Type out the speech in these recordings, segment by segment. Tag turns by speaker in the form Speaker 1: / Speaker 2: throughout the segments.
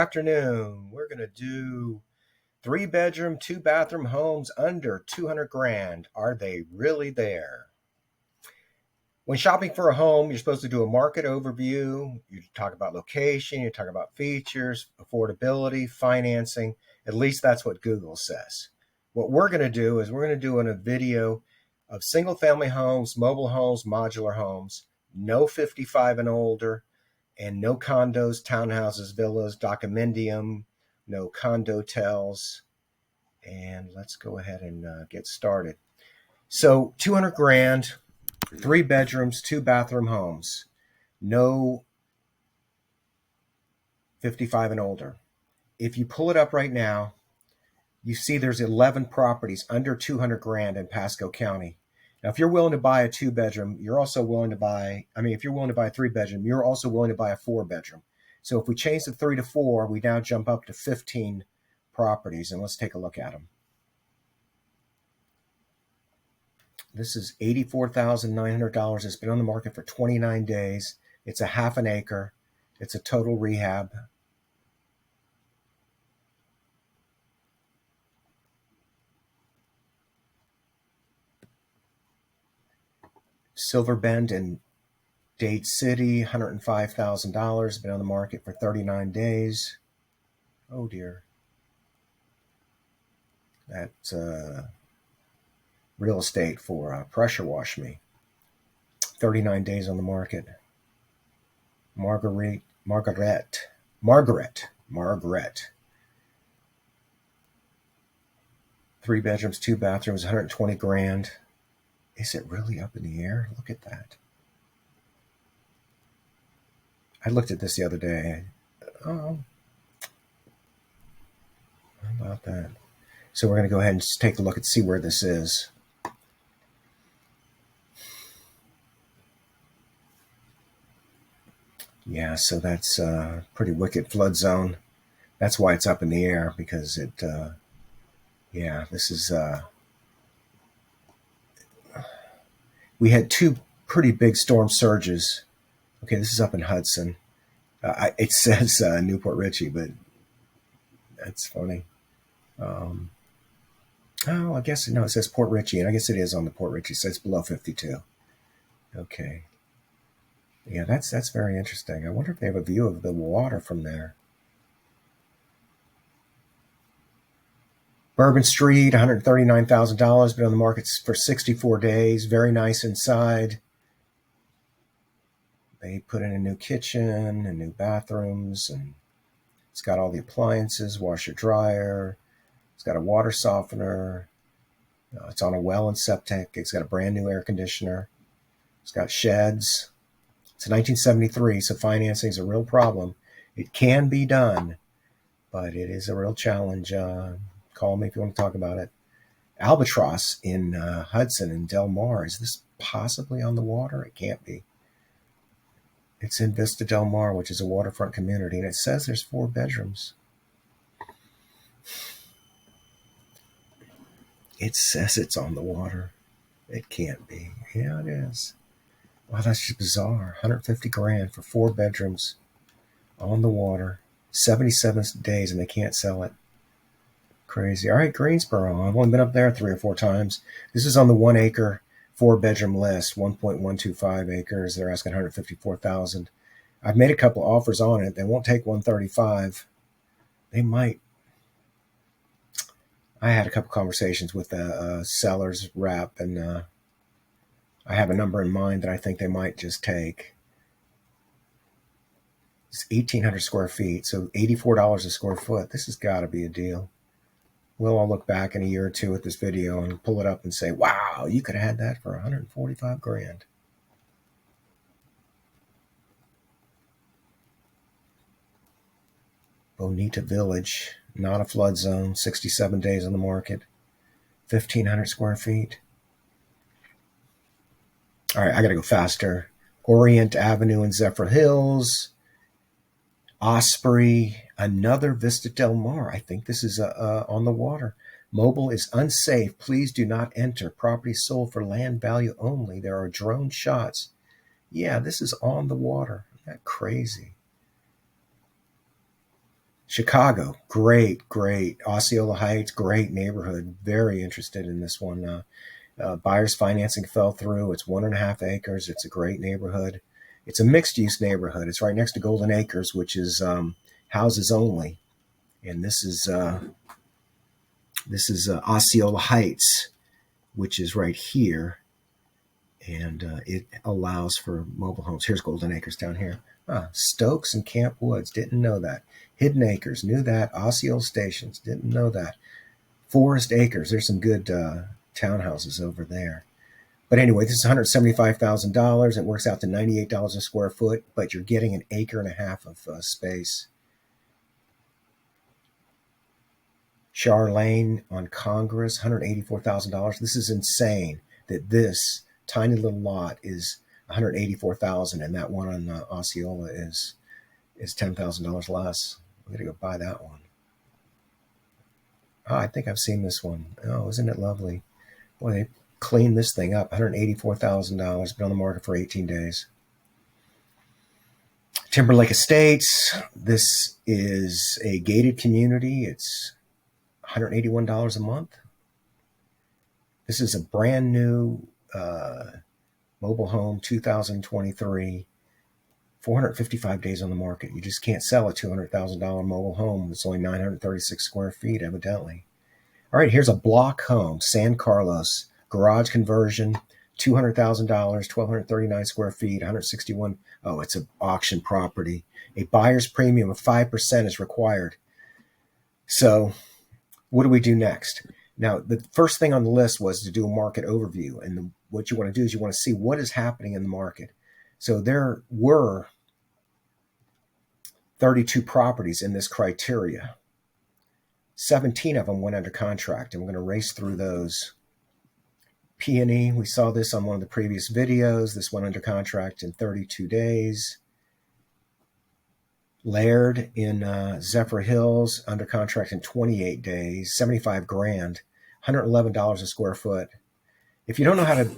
Speaker 1: Afternoon. We're going to do 3 bedroom, 2 bathroom homes under 200 grand. Are they really there? When shopping for a home, you're supposed to do a market overview. You talk about location, you talk about features, affordability, financing. At least that's what Google says. What we're going to do is we're going to do a video of single family homes, mobile homes, modular homes, no 55 and older, and no condos, townhouses, villas, documendium, no condotels. And let's go ahead and get started. So 200 grand, 3 bedrooms, 2 bathroom homes, no 55 and older. If you pull it up right now, you see there's 11 properties under 200 grand in Pasco County. Now, if you're willing to buy a 2 bedroom, you're also willing to buy, if you're willing to buy a 3 bedroom, you're also willing to buy a 4 bedroom. So if we change the 3 to 4, we now jump up to 15 properties, and let's take a look at them. This is $84,900. It's been on the market for 29 days. It's a half an acre. It's a total rehab. Silver Bend and Dade City, $105,000. Been on the market for 39 days. Oh dear. That's real estate for pressure wash me. 39 days on the market. Margaret. 3 bedrooms, 2 bathrooms, 120 grand. Is it really up in the air? Look at that. I looked at this the other day. Oh, how about that? So we're going to go ahead and just take a look and see where this is. Yeah, so that's a pretty wicked flood zone. That's why it's up in the air, because it, this is, we had 2 pretty big storm surges. Okay, this is up in Hudson. It says Newport Richey, but that's funny. I guess, no, it says Port Richey, and I guess it is on the Port Richey, so it's below 52. Okay. Yeah, that's very interesting. I wonder if they have a view of the water from there. Bourbon Street, $139,000, been on the market for 64 days. Very nice inside. They put in a new kitchen and new bathrooms, and it's got all the appliances, washer, dryer. It's got a water softener. It's on a well and septic. It's got a brand new air conditioner. It's got sheds. It's 1973, so financing is a real problem. It can be done, but it is a real challenge. Call me if you want to talk about it. Albatross in Hudson and Del Mar. Is this possibly on the water? It can't be. It's in Vista Del Mar, which is a waterfront community, and it says there's 4 bedrooms. It says it's on the water. It can't be. Yeah, it is. Wow, that's just bizarre. 150 grand for 4 bedrooms on the water. 77 days, and they can't sell it. Crazy. All right, Greensboro. I've only been up there 3 or 4 times. This is on the 1 acre, 4 bedroom list, 1.125 acres. They're asking 154,000. I've made a couple offers on it. They won't take 135. They might. I had a couple conversations with the seller's rep, and I have a number in mind that I think they might just take. It's 1,800 square feet, so $84 a square foot. This has got to be a deal. We'll all look back in a year or 2 at this video and pull it up and say, wow, you could have had that for 145 grand. Bonita Village, not a flood zone, 67 days on the market, 1,500 square feet. All right, I got to go faster. Orient Avenue in Zephyr Hills, Osprey, another Vista Del Mar. I think this is on the water. Mobile is unsafe. Please do not enter. Property sold for land value only. There are drone shots. Yeah, this is on the water. Isn't that crazy? Chicago, great, great. Osceola Heights, great neighborhood. Very interested in this one. Buyer's financing fell through. It's 1.5 acres. It's a great neighborhood. It's a mixed use neighborhood. It's right next to Golden Acres, which is houses only. And this is Osceola Heights, which is right here, and it allows for mobile homes. Here's Golden Acres down here. Stokes and Camp Woods, didn't know that. Hidden Acres, knew that. Osceola Stations, didn't know that. Forest Acres, there's some good townhouses over there. But anyway, this is $175,000. It works out to $98 a square foot, but you're getting an acre and a half of space. Char Lane on Congress, $184,000. This is insane that this tiny little lot is $184,000, and that one on Osceola is $10,000 less. I'm gonna go buy that one. I think I've seen this one. Oh, isn't it lovely? Boy, they cleaned this thing up. $184,000. Been on the market for 18 days. Timberlake Estates. This is a gated community. It's $181 a month. This is a brand new mobile home, 2023, 455 days on the market. You just can't sell a $200,000 mobile home. It's only 936 square feet, evidently. All right, here's a block home, San Carlos, garage conversion, $200,000, 1,239 square feet, 161. Oh, it's an auction property. A buyer's premium of 5% is required. So what do we do next? Now, the first thing on the list was to do a market overview. And what you want to do is you want to see what is happening in the market. So there were 32 properties in this criteria. 17 of them went under contract, and we're going to race through those. P&E, we saw this on one of the previous videos. This went under contract in 32 days. Laird in Zephyr Hills, under contract in 28 days, 75 grand, $111 a square foot. If you don't know how to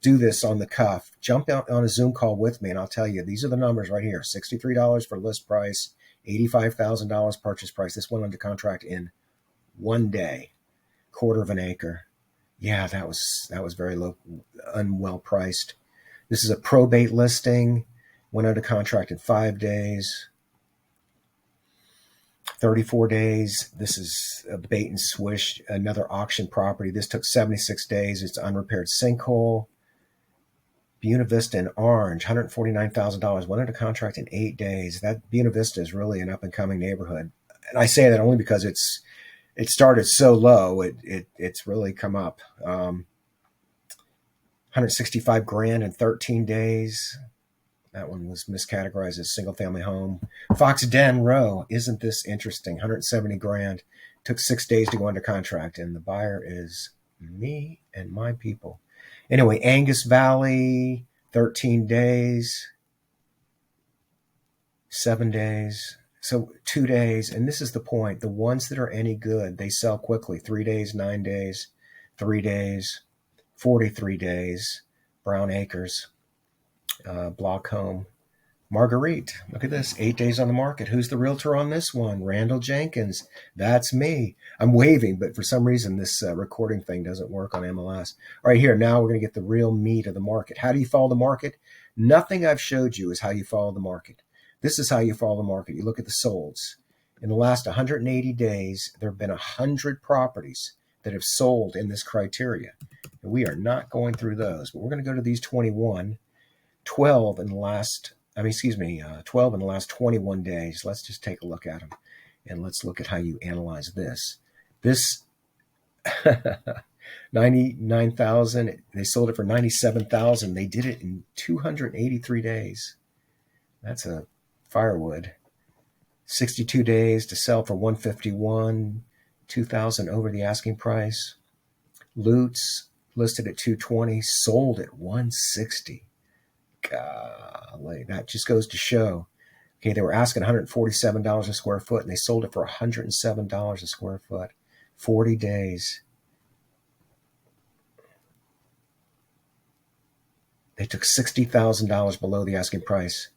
Speaker 1: do this on the cuff, jump out on a Zoom call with me and I'll tell you, these are the numbers right here. $63 for list price, $85,000 purchase price. This went under contract in 1 day, quarter of an acre. Yeah, that was very low, unwell priced. This is a probate listing, went under contract in 5 days. 34 days. This is a bait and swish, another auction property. This took 76 days. It's unrepaired sinkhole. Buena Vista in Orange, $149,000. Went under contract in 8 days. That Buena Vista is really an up-and-coming neighborhood. And I say that only because it started so low. It's really come up. 165 grand in 13 days. That one was miscategorized as single-family home. Fox Den Row, isn't this interesting? 170 grand. Took 6 days to go under contract, and the buyer is me and my people. Anyway, Angus Valley, 13 days, 7 days. So 2 days, and this is the point. The ones that are any good, they sell quickly. 3 days, 9 days, 3 days, 43 days. Brown Acres. Block home. Marguerite, look at this, 8 days on the market. Who's the realtor on this one? Randall Jenkins. That's me. I'm waving, but for some reason this recording thing doesn't work on MLS. All right, here, now we're going to get the real meat of the market. How do you follow the market? Nothing I've showed you is how you follow the market. This is how you follow the market. You look at the solds. In the last 180 days, there have been 100 properties that have sold in this criteria. And we are not going through those, but we're going to go to these 21. 12 in the last 21 days. Let's just take a look at them, and let's look at how you analyze this. This 99,000, they sold it for 97,000. They did it in 283 days. That's a firewood. 62 days to sell for 151, 2,000 over the asking price. Lutz listed at 220, sold at 160. Golly, that just goes to show. Okay, they were asking $147 a square foot, and they sold it for $107 a square foot. 40 days. They took $60,000 below the asking price.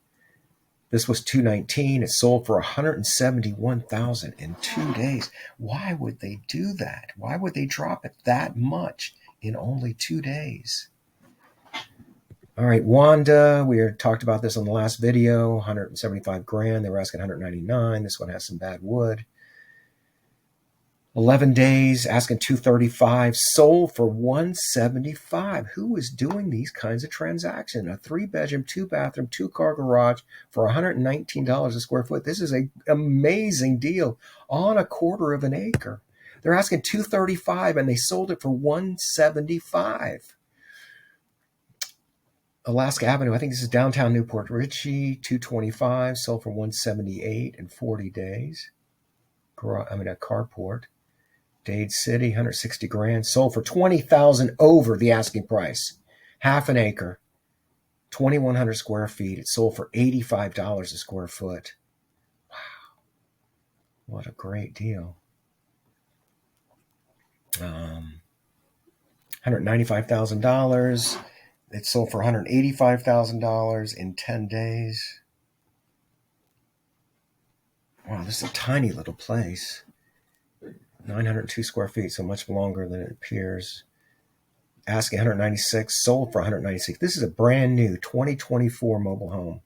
Speaker 1: This was $219. It sold for $171,000 in 2 days. Why would they do that? Why would they drop it that much in only 2 days? All right, Wanda, we talked about this on the last video, 175 grand. They were asking 199. This one has some bad wood. 11 days, asking 235, sold for 175. Who is doing these kinds of transactions? A 3-bedroom, 2-bathroom, 2-car garage for $119 a square foot. This is an amazing deal on a quarter of an acre. They're asking 235 and they sold it for 175. Alaska Avenue, I think this is downtown Newport Richey, 225, sold for 178 in 40 days. A carport. Dade City, 160 grand, sold for 20,000 over the asking price. Half an acre, 2,100 square feet. It sold for $85 a square foot. Wow, what a great deal. $195,000. It sold for $185,000 in 10 days. Wow, this is a tiny little place. 902 square feet, so much longer than it appears. Asking 196, sold for 196. This is a brand new 2024 mobile home.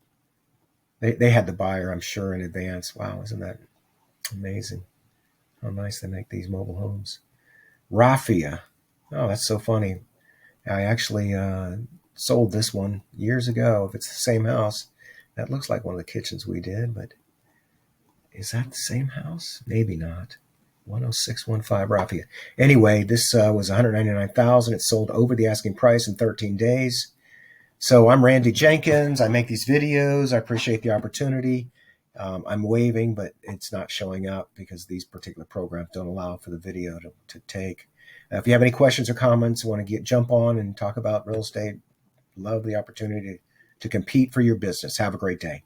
Speaker 1: They had the buyer, I'm sure, in advance. Wow, isn't that amazing? How nice they make these mobile homes. Raffia. Oh, that's so funny. I actually sold this one years ago. If it's the same house, that looks like one of the kitchens we did, but is that the same house? Maybe not. 10615 Raffia. Anyway, this was $199,000. It sold over the asking price in 13 days. So I'm Randy Jenkins. I make these videos. I appreciate the opportunity. I'm waving, but it's not showing up because these particular programs don't allow for the video to take. If you have any questions or comments, want to jump on and talk about real estate, love the opportunity to compete for your business. Have a great day.